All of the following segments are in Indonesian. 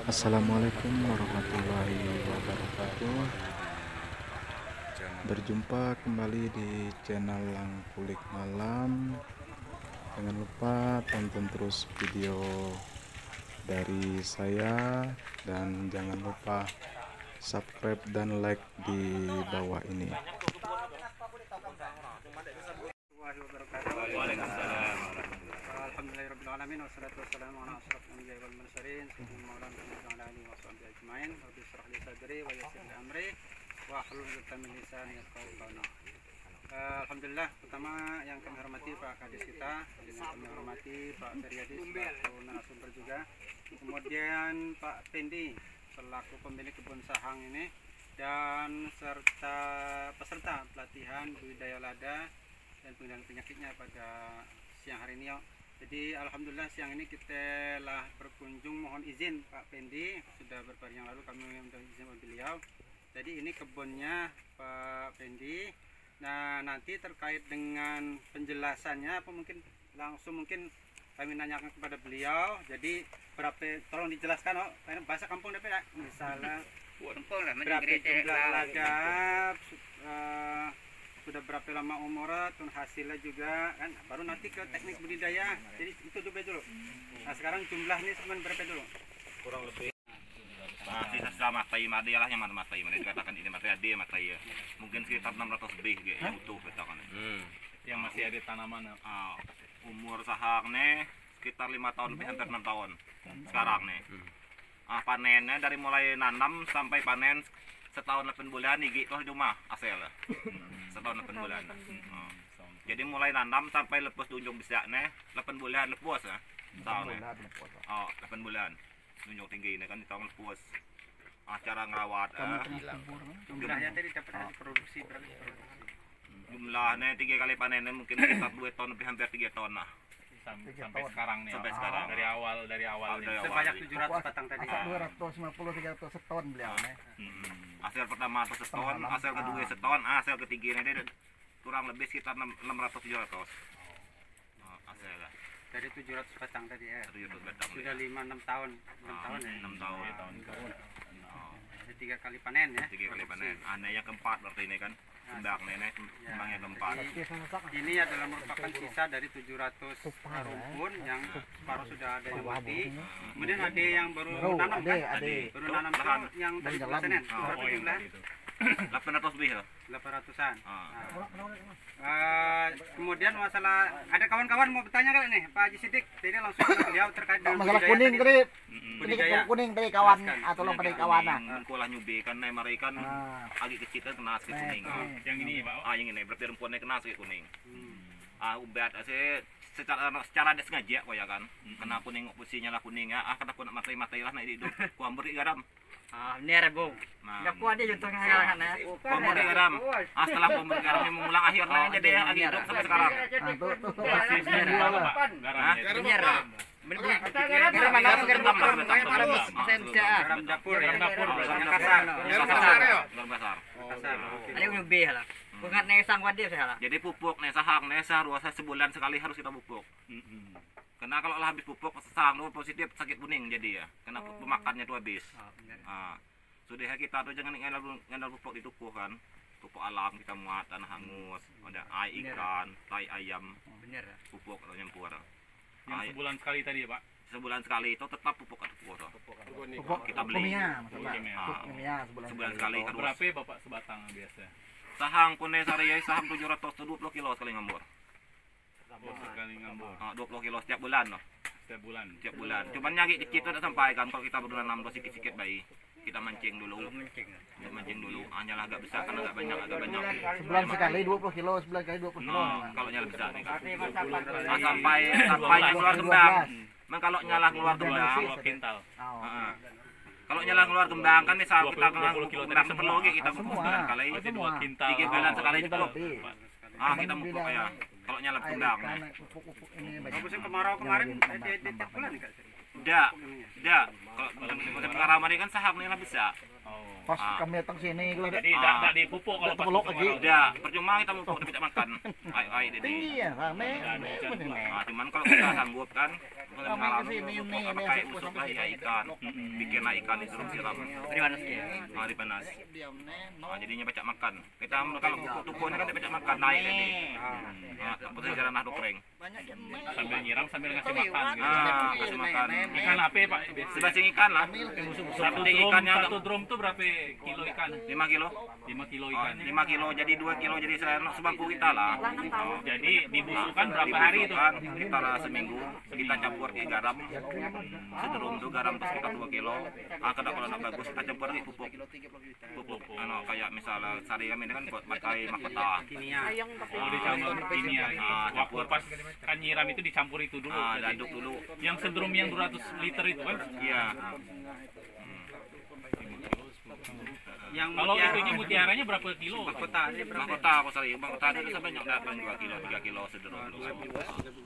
Assalamualaikum warahmatullahi wabarakatuh. Berjumpa kembali di channel Langkulik Malam. Jangan lupa tonton terus video dari saya dan jangan lupa subscribe dan like di bawah ini. Alhamdulillahirrahmanirrahim. Wassalatu wassalamu ala asyrafil anbiya'i wal mursalin sayyidina maulana Muhammadin wa ala alihi wa sahbihi ajmain. Rabbi shrah li sadri wa yassir li amri wa hlul 'uqdatam min lisani yafqahu qawli. Alhamdulillah, pertama yang kami hormati Pak Kadis kita, yang kami hormati Pak Feryadi selaku narasumber juga. Kemudian Pak Pendi selaku pemilik kebun sahang ini dan serta peserta pelatihan budidaya lada dan pengendalian penyakitnya pada siang hari ini. Jadi alhamdulillah siang ini kita lah berkunjung, mohon izin Pak Pendi, sudah beberapa hari yang lalu kami minta izin sama beliau. Jadi ini kebunnya Pak Pendi. Nah nanti terkait dengan penjelasannya apa mungkin langsung kami nanyakan kepada beliau. Jadi berapa, tolong dijelaskan bahasa kampung DP ya, misalnya berapa jumlah lada, sudah berapa lama umurnya, dan hasilnya juga kan, baru nanti ke teknik budidaya. Jadi itu dulu. Nah sekarang jumlahnya sebenarnya berapa dulu? Kurang lebih sisa selama matai mati lah yang matai dikatakan ini matai ada matai ya mungkin sekitar 600 lebih yang utuh katakan yang masih ada tanaman. Umur sahang nih sekitar 5 tahun lebih, hampir 6 tahun sekarang nih. Panennya dari mulai nanam sampai panen setahun 8 bulan nih gitu di rumah hasil setahun 8 bulan. Jadi mulai nanam sampai lepas di ujung bisa nih 8 bulan lepas ya tahunnya. 8 bulan tunjuk tinggi ini kan di tahun lepas. Cara ngerawat Jumlahnya tadi dapat dari produksi berapa? Jumlahnya 3 kali panennya mungkin sekitar 2 ton lebih, hampir 3 ton lah Sampai sekarang nih. sampai sekarang. Dari awal Sebanyak 700 batang tadi. 250-300 seton beliau nih. Hasil pertama atau seton, hasil kedua seton, hasil ketiga ini kurang lebih sekitar 600-700 hasil lah. Dari 700 batang tadi ya. 700 batang Sudah 5-6 tahun. 6 tahun ya. 6 tahun. Jadi 3 kali panen ya. 3 kali panen. Aneh yang keempat berarti ini kan. Kembang nenek, kembang yang keempat. Ini adalah merupakan sisa dari 700 rumpun yang separuh sudah ada yang mati. Kemudian ada yang baru nanam kan? Baru nanam itu yang tadi Senin. Berapa jumlah? 800 lebih lah. 800-an. Kemudian masalah, ada kawan-kawan mau bertanya kali nih Pak Haji Sidik. Jadi langsung ke beliau terkait dengan Masalah budidaya kuning tadi. tadi. Budidaya. Kuning tadi kawan atau lo pada kawan nah. Mengkulah nyubi kan mereka kan agak kecil kan kena sakit kuning. yang ini Pak. Yang ini berarti rumputnya kena sakit kuning. Ubat secara ada sengaja kok ya kan. Kena kuning posisinya lah kuning ya. Kena aku nak matai lah nak hidup. Ku ambur garam. Ini rebung. Nah, Kuat dia contohnya kan ya. kuambur garam. Setelah kuambur garam yang mengulang akhirnya jadi ya lagi hidup sampai sekarang. Masih semua Pak. Garam. Garam dapur. Garam dapur. Yang kasar. Garam besar. Ada yang lebih lah. Bukan nesang wadir saya lah. Jadi pupuk nih sahang nih seharusnya sebulan sekali harus kita pupuk. Karena kalau habis pupuk sahang itu positif sakit kuning jadi ya. Karena pemakannya itu habis. Sudah kita tuh jangan ngendal pupuk di tubuh kan. Pupuk alam kita muat tanah hangus, ada air ikan, tai ayam, Bener. pupuk atau nyampur. Yang sebulan sekali tadi ya Pak. Sebulan sekali itu tetap pupuk atau Pupuk kita beli. kimia maksudnya. Kimia. Pupuk kimia Sebulan sekali kan. Berapa Bapak sebatang biasa? Sahang pune sehari saham 720 kilo sekali ngambur. Sekali ngambur 20 kilo setiap bulan loh. setiap bulan. Setiap bulan. Cuman nyagi kecil itu udah sampai kan kalau kita berdua nanam sedikit-sedikit bayi. Kita mancing dulu. Mancing dulu. Hanyalah agak besar kan agak banyak. Sebulan sekali 20 kilo, sebulan kali 20 kilo. Kalau nyala besar nih kan. Sampai keluar kembang. Memang kalau nyala keluar kembang, 2 kintal. kalau nyala keluar kembang kan misal kita 20 kilo kembang tadi perlu kita pupuk semua. bulan kali. Berarti 2 kintal. 3 bulan sekali Kita cukup. lebih. Kita pupuk ya. Kalau nyala kembang. Pupuk ini banyak. Musim kemarau kemarin di bulan enggak sih? Tidak. Kalau musim pengaraman ini kan saham ini lah bisa. Pas kami datang sini kalau Jadi tidak dipupuk kalau pas Peluk musim lagi. kemarau. Udah, percuma kita mau tidak bisa makan. Ai tinggi ini. ya, rame. Nah, cuman kalau kita sanggup kan, kalau Kami mengalami kesini, pupuk ini, apa ini, kayak aku busuk sampai lah ya ikan, bikin lah ikan itu siram. Dari mana sih? Hari panas. Nah, jadinya becak makan. Kita kalau pupuk-pupuknya kan becak makan naik ini. Nah, tak putih jalan nahdu kering. Sambil nyiram sambil ngasih makan gitu. Ah, kasih makan. Ikan apa Pak? Biasanya? Sebasing ikan lah. Satu Penting drum, ikannya satu drum tuh berapa kilo ikan? 5 kilo. 5 kilo Oh, ikan. 5 kilo jadi 2 kilo jadi sebangku kita lah. Oh. Jadi dibusukkan berapa hari itu? Dibusukkan sekitar seminggu. Kita campur ke garam. Sedrum tuh garam tuh sekitar 2 kilo. Ah, kalau nak bagus kita campur lagi pupuk. Pupuk. Kayak misalnya sari kami ini kan buat pakai mahkota. Oh, dicampur ini ya. Waktu pas kan nyiram itu dicampur itu dulu. Ah, berarti. diaduk dulu. Yang sedrum yang 200 liter itu kan? Iya. Yang Kalau itunya mutiaranya berapa kilo? kota ini berapa? Mahkota aku sari. Mahkota itu sampai nyok dapat 2 kilo, 3 kilo sedrum dulu.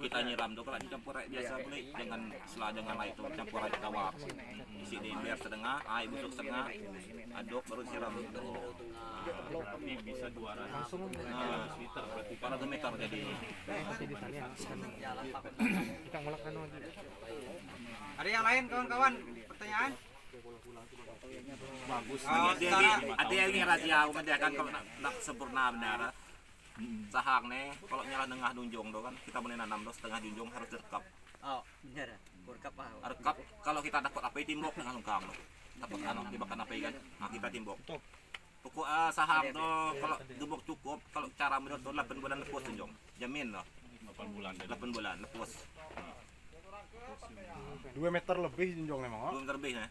Kita nyiram tuh kalau dicampur air biasa boleh jangan air itu campur air tawar. Di sini biar setengah, air busuk setengah. Aduk baru siram. Ini bisa 200 liter berarti. 400 meter jadi. Ada yang lain kawan-kawan? Pertanyaan? Bagus. Ada yang ngira rahasia aku mendiakan kalau nak sempurna benar. Sahang nih, kalau nyala tengah dunjung tuh kan kita boleh nanam tuh setengah dunjung harus direkap. Oh, benar. Rekap apa? Rekap kalau kita dapat apa timbok dengan lengkap tuh. Dapat dimakan apa kan? Nah kita timbok. Pokok sahang tuh kalau gebok cukup, kalau cara menurut tuh 8 bulan lepus dunjung. Jamin loh. 8 bulan. 8 bulan lepus. 2 meter lebih junjung memang. Belum terlebih nih.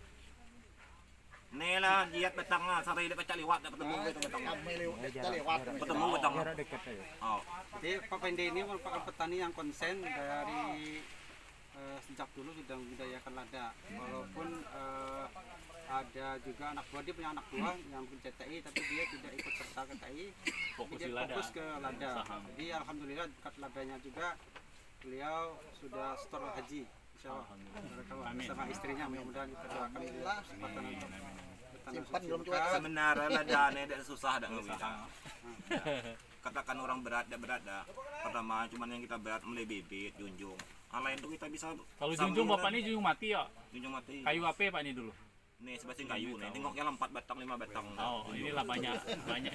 Nih lah jiat betang lah, sari dia pecah liwat dah ketemu itu betang. Ketemu betang. Oh. Jadi Pak Pende ini merupakan petani yang konsen dari sejak dulu sudah membudidayakan lada. Walaupun ada juga anak buah, dia punya anak buah yang bikin CTI, tapi dia tidak ikut serta ke TI. Fokus Dia di lada. fokus ke lada. Saham. Jadi alhamdulillah dekat ladanya juga beliau sudah store haji. Insyaallah bersama istrinya, mudah-mudahan kita doakan kesempatan untuk Simpan belum cuek. Sebenarnya ladane dak susah dak ngewida. Katakan orang berat dah. Pertama cuman yang kita berat mulai bibit, junjung. Hal lain tuh kita bisa. Kalau junjung bapak ini junjung mati ya. Junjung mati. Kayu apa Pak ini dulu? Nih sebasing kayu nih. Tengoknya 4 batang 5 batang. Oh, inilah banyak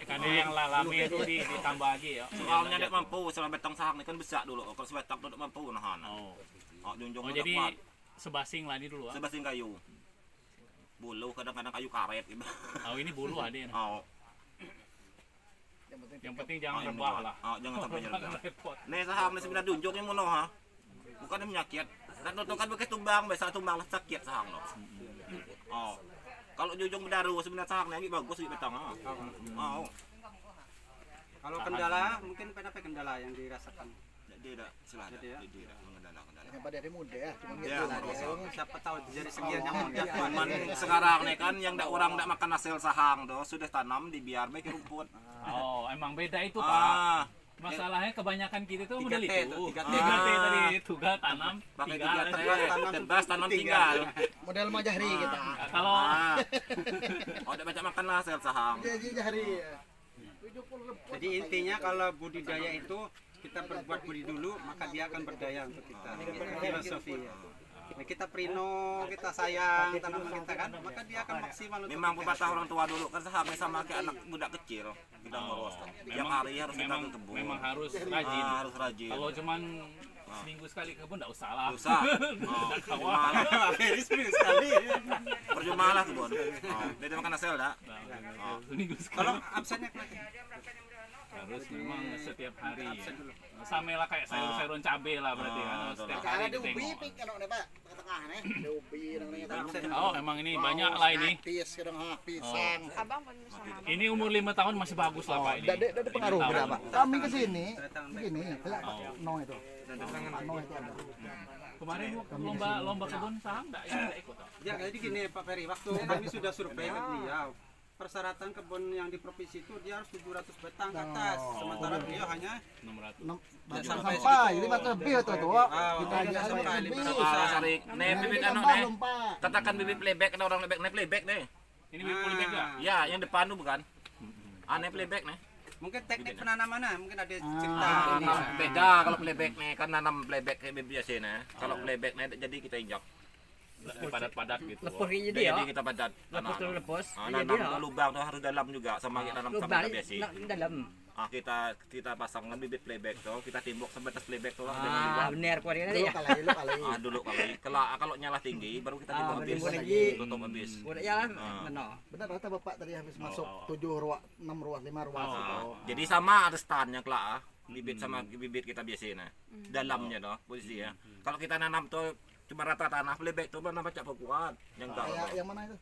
karena yang lalami itu ditambah lagi ya. Soalnya dak mampu, selama batang sahang ini kan besar dulu. Kalau sebatang tuh dak mampu nahan. Oh. Junjung Oh, dak jadi kuat. sebasing lah ini dulu. Sebasing kayu. Bulu kadang-kadang kayu karet gitu. Oh, ini bulu ada ya. Oh. Yang penting jangan yang rebah membuat. lah. Jangan sampai Jangan rebah. repot. Nih saham nih sebenarnya dunjung yang mono ha. Bukan penyakit. Dan itu kan bekas tumbang, biasa tumbang lah sakit sahang lo. Oh. Kalau junjung berdaru sebenarnya sahang nih bagus di betang ha. Oh. kalau kendala mungkin apa kendala yang dirasakan? Jadi tidak silahkan. Jadi ya. Jadi tidak mengendala-kendala. Yang pada dari muda ya, cuma Ya, gitu. Siapa tahu jadi sekiannya mudah. Cuman sekarang nih kan yang orang tidak makan hasil sahang tuh sudah tanam dibiar baik rumput. Oh, emang beda itu Pak. Ah, Masalahnya kebanyakan kita tuh 3T model itu, itu. 3T. 3T tadi, tugas tanam, pakai tinggal. 3 tegas tanam tinggal. Model majahri kita. Kalau Ah. Oh, tidak baca makan lah hasil sahang. Jadi jahri. Jadi intinya kalau budidaya itu kita berbuat budi dulu, maka dia akan berdaya untuk kita. Itu filosofi ya. Nah, kita prino, kita sayang tanaman kita kan, maka dia akan maksimal untuk Memang kita. pepatah orang tua dulu kan sahamnya sama kayak anak budak kecil. Kita ngurus. Tiap hari harus kita ke kebun. memang harus rajin. Harus rajin. Kalau cuman seminggu sekali ke kebun enggak usah lah. Usah. Kawan. Serius sekali. Percuma lah kebun. Dia makan hasil dah. Seminggu sekali. Kalau absennya kenapa? Harus memang setiap hari ya. Sama lah kayak sayur-sayuran cabai lah berarti kan. Setiap hari Ada ubi tengok. pik kan Pak, tengah nih. Ada ubi namanya. Oh, emang ini banyak lah ini. Tis kadang pisang. Ini umur 5 tahun masih bagus lah Pak ini. Ada pengaruh 5 tahun. berapa? Kami ke sini, begini, kayak no itu. No itu ada. Kemarin lomba kebun saham enggak ikut. Ya jadi gini Pak Ferry, waktu kami sudah survei ke beliau, persyaratan kebun yang di provinsi itu dia harus 700 batang ke atas, sementara beliau hanya 600. Sampai 500 lebih itu tuh. Kita aja sampai sampai lebih. Sarik. Nih bibit anu nih. Katakan bibit playback ada orang playback nih. Ini playback nggak? Ya, yang depan tuh bukan. Aneh playback nih. Mungkin teknik penanamannya, mungkin ada cerita. Beda kalau playback nih, kan nanam playback kayak biasa nih. Kalau playback nih jadi kita injak. Padat-padat gitu. Lepus ini Jadi dia. kita padat. Lepus tuh lepus. Nanam tuh lubang tuh harus dalam juga sama kita nanam Lubang sama biasa. dalam. Kita pasangkan bibit playback tuh, kita timbuk sebatas playback tuh lah Ah, benar kuat ini ya. dulu kali. Kalau nyala tinggi baru kita timbuk habis. timbuk lagi. Tutup habis. Udah jalan. Benar. Benar kata Bapak tadi habis masuk 7 ruas, 6 ruas, 5 ruas. Jadi sama ada standnya kelak. Bibit sama bibit kita biasanya. Dalamnya tuh posisi ya. Kalau kita nanam tuh cuma rata tanah playback tuh nanam pacak kuat. Yang enggak. Yang mana itu?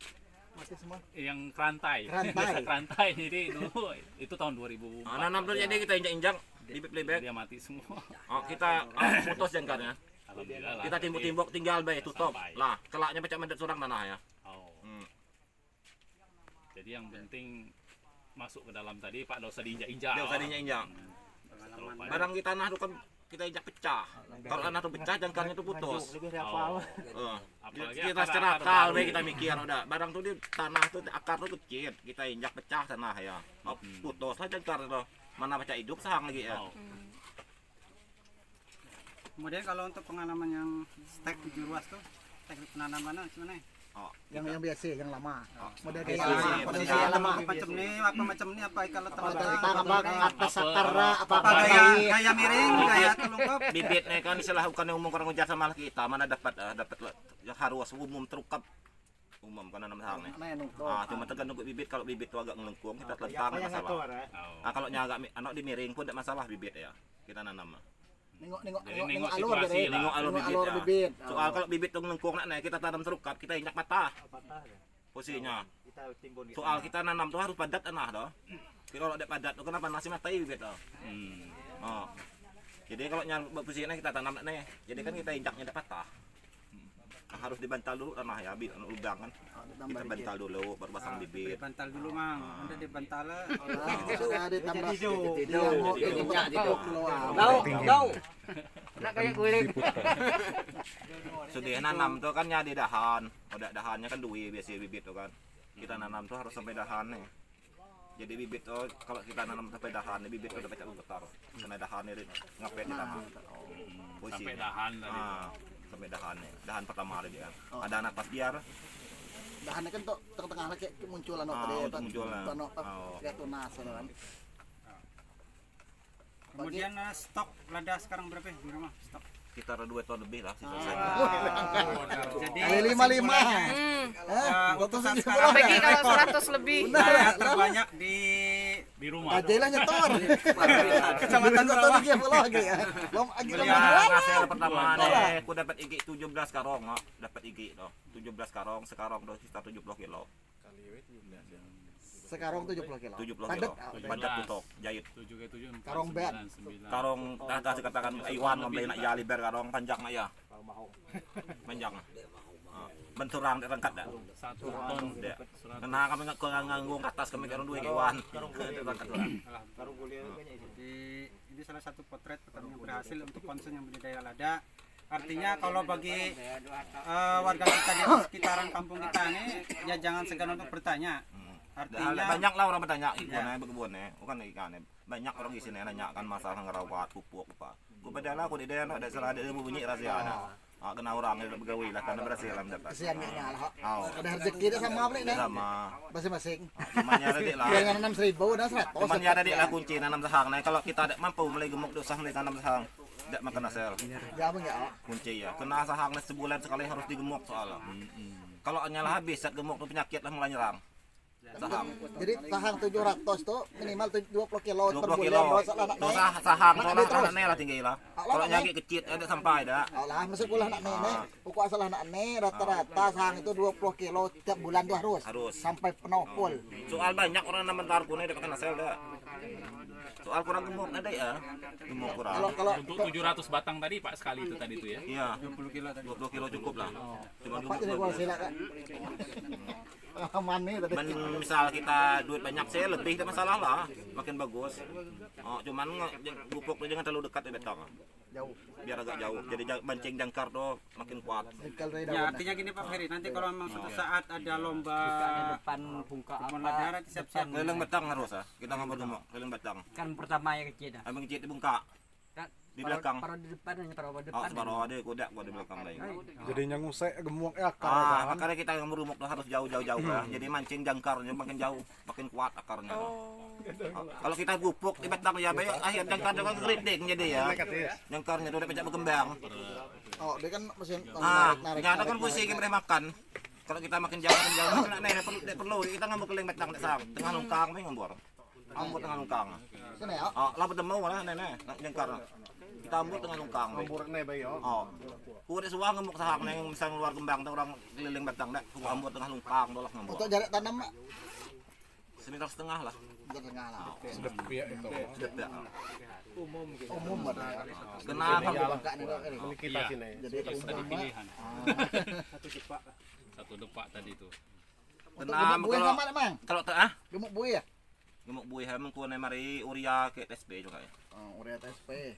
Mati semua. Yang kerantai. Kerantai. Kerantai. Jadi dulu itu tahun 2000. Nanam tuh jadi kita injak-injak bibit playback. Dia mati semua. Kita putus jangkarnya. Alhamdulillah lah. Kita timbuk-timbuk tinggal bae tutup. Sampai. Lah, kelaknya pecah mendet surang tanah ya. Oh. Jadi yang penting masuk ke dalam tadi Pak, enggak usah diinjak-injak. Dia usah diinjak. Barang di tanah tuh kan kita injak pecah. Kalau tanah tuh pecah jangkarnya tuh putus. Apalagi Kita secara akal kita mikir udah barang tuh di tanah tuh akar tuh kecil, kita injak pecah tanah ya. Putus lah jangkar tuh. Mana pecah hidup sahang lagi ya. Kemudian kalau untuk pengalaman yang stek 7 ruas tuh, teknik penanamannya gimana? Yang biasa, yang lama. Model Biasa, yang lama. biasa. Posisi yang lama. Macam ini apa kalau Apa terletak atas akar apa apa gaya miring, gaya telungkup. Bibitnya kan istilah bukan yang umum orang ujar sama kita, mana dapat yang harus umum terukap umum kan nanam sahang nih. Cuma tergantung bibit, kalau bibit itu agak melengkung kita telentang masalah. Kalau agak anak di miring pun tidak masalah bibit ya. Kita nanam. Nengok situasi lah. Nengok alur alur bibit. bibit. Soal kalau bibit itu melengkung nak kita tanam terukap, kita injak patah. Posisinya. Soal kita nanam tuh harus padat tanah toh. Kalau tidak padat tuh kenapa nasi matai bibit toh. Jadi kalau nyal posisinya kita tanam nih, jadi kan kita injaknya tidak patah. Harus dibantal dulu tanah ya, lubang kan. Kita bantal dulu baru pasang bibit. Bantal dulu mang, udah dibantal. Sudah ditambah Tahu. Nak kayak kulit. Sudah nanam tuh kan nyadi dahan. Udah dahannya kan dua biasa bibit tuh kan. Kita nanam tuh harus sampai dahan nih. Jadi bibit tuh kalau kita nanam sampai dahan, bibit udah pecah besar. Karena dahannya ngapet di tanah. Sampai dahan tadi. Sampai dahan nih. Dahan pertama ada dia. Ada anak pas biar. dahannya kan tuh tengah-tengah lagi muncul tadi muncul kayak tunas kan. Kemudian stok lada sekarang berapa di rumah stok? Sekitar 2 ton lebih lah sisa Jadi kali 55. Keputusan Bagi kalau 100 lebih. terbanyak di rumah. Ajalah nyetor. Kecamatan Sarawak. Lagi ya. Belum lagi hasil pertama nih, aku dapat IG 17 karong, dapat IG toh. 17 karong, sekarang udah sekitar 70 kilo. Sekarang 70 kilo. 70 kilo. Padat tutok, jahit. 7 ke 7 Karong bed. Karong dah dikatakan Iwan ngombe nak jali ber karong panjang nak ya. Panjang. Benturang terangkat dah. 1 ton. Karena kami nganggung atas kami karong 2 Iwan. Ini salah satu potret petani yang berhasil untuk konsen yang budidaya lada. Artinya kalau bagi warga kita di sekitaran kampung kita ini ya jangan segan untuk bertanya. Artinya banyak lah orang bertanya ikannya berkebunnya, bukan ikannya. Banyak orang di sini nanya kan masalah ngerawat pupuk apa. Gue beda aku di daerah ada salah ada bunyi rahasia ada. Kena orang yang bergawi lah karena berhasil dapat. Kesiannya lah. Ada rezeki dia sama apa nih? Sama. Masing-masing. Cumannya ada dik lah. Yang 6.000 dan 100. Cumannya ada dik lah kunci nanam sahang. Nah kalau kita tidak mampu mulai gemuk dosa mulai tanam sahang, tidak makan hasil. Jamu ya. Kunci ya. Kena sahang sebulan sekali harus digemuk soalnya. Kalau nyala habis saat gemuk tuh penyakit lah mulai nyerang. Sahang. Jadi sahang 700 tuh minimal 20 kilo 20 per kilo. bulan. Dosa sahang anaknya lah tinggi lah. Kalau nyaki kecil ada sampai dah. Alah, masuk pula nak nenek. Pokok asal anak nenek rata-rata sahang itu 20 kilo tiap bulan tuh harus. Sampai penuh full. Soal banyak orang nama tarku nih dapat hasil dah. Soal kurang gemuk ada ya. Gemuk kurang. Kalau Untuk 700 batang tadi Pak sekali itu tadi itu ya. Iya. 20 kilo tadi. 20 kilo cukup lah. Cuma Pak jadi gua silakan. Aman nih tadi. Misal kita duit banyak sih lebih tidak masalah lah, makin bagus. Cuman pupuk jangan terlalu dekat ya betong. Jauh. Biar agak jauh. Jadi mancing jangkar tuh makin kuat. Ya, artinya gini Pak Ferry, nanti kalau memang suatu saat ada lomba depan buka bola darat siap-siap. Keliling betang harus ah. Kita ngambil gemuk, keliling betang. kan pertama yang kecil dah. Abang kecil dibungkak Kan di belakang. Paruh di depan hanya paruh Oh, depan. separuh ada kuda gua di belakang lagi. Jadi yang ngusek gemuk akar kan. Akarnya kita yang merumuk tuh harus jauh-jauh lah. Jadi mancing jangkarnya makin jauh, makin kuat akarnya. Kalau kita gupuk di betang ya, baik akhir jangkarnya kan keriting jadi ya. Jangkarnya udah pecah berkembang. Oh, dia kan mesin Nah, ternyata kan pusing yang makan. Kalau kita makin jauh makin aneh perlu kita ngambil keliling betang tengah lungkang we ngambur. Ambut tengah lungkang. Sini ya. Oh, lah bertemu lah nenek jangkar. Kita ambut tengah lungkang. Ngambur ne bae yo. Oh. Kuwi suah ngemuk sahak neng misal keluar kembang tuh orang keliling betang dak, ku ambut tengah lungkang dolah ngambur. Untuk jarak tanam Mak. Semeter setengah lah. Tengah lah. Sudah piak itu. Sudah ya. Umum ada. Kena kan Bangka nih kok ini. Ini kita sini. Jadi Tadi umum Mak. pilihan. Satu depak tadi itu. Untuk kena gemuk buih kalau sama Mang. kalau Gemuk buih ya? gemuk buih hameng ku ne mari uria ke TSP juga ya. Oh, urea SP.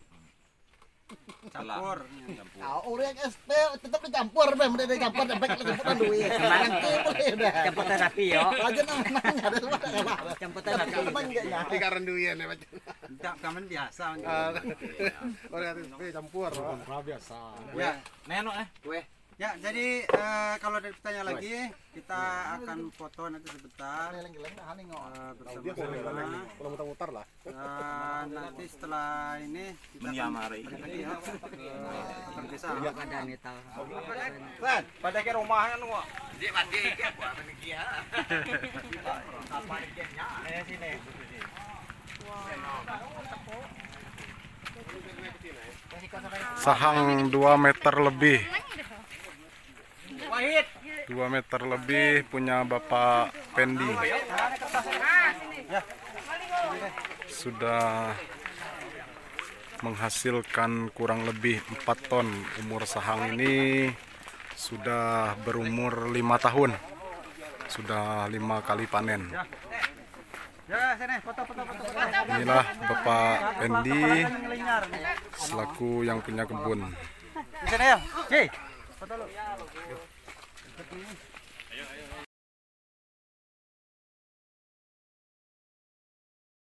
Campur. Campur. Ah, urea SP tetap dicampur, Bang. Udah dicampur sampai kelembutan duit. Kemarin boleh dah. campur terapi yo. Aja namanya ada semua kalah. Campur terapi. Teman enggak ya? Di karan duyan ya macam. Enggak, kamen biasa. Orang itu campur. Biasa. Ya, Neno ya, jadi kalau ada pertanyaan lagi, kita akan foto nanti sebentar Geleng-geleng dah nih ngok. bersama-sama. Kalau mutar-mutar lah. Dan nanti setelah ini kita akan menyamari. balik lagi ya ke desa. Ada nih tahu. Pada ke rumah kan gua. Sahang 2 meter lebih. 2 meter lebih punya Bapak Pendi. Sudah menghasilkan kurang lebih 4 ton. Umur sahang ini sudah berumur 5 tahun. Sudah 5 kali panen. Ya, sini foto. Inilah Bapak Pendi selaku yang punya kebun. Di sini ya. Foto lu.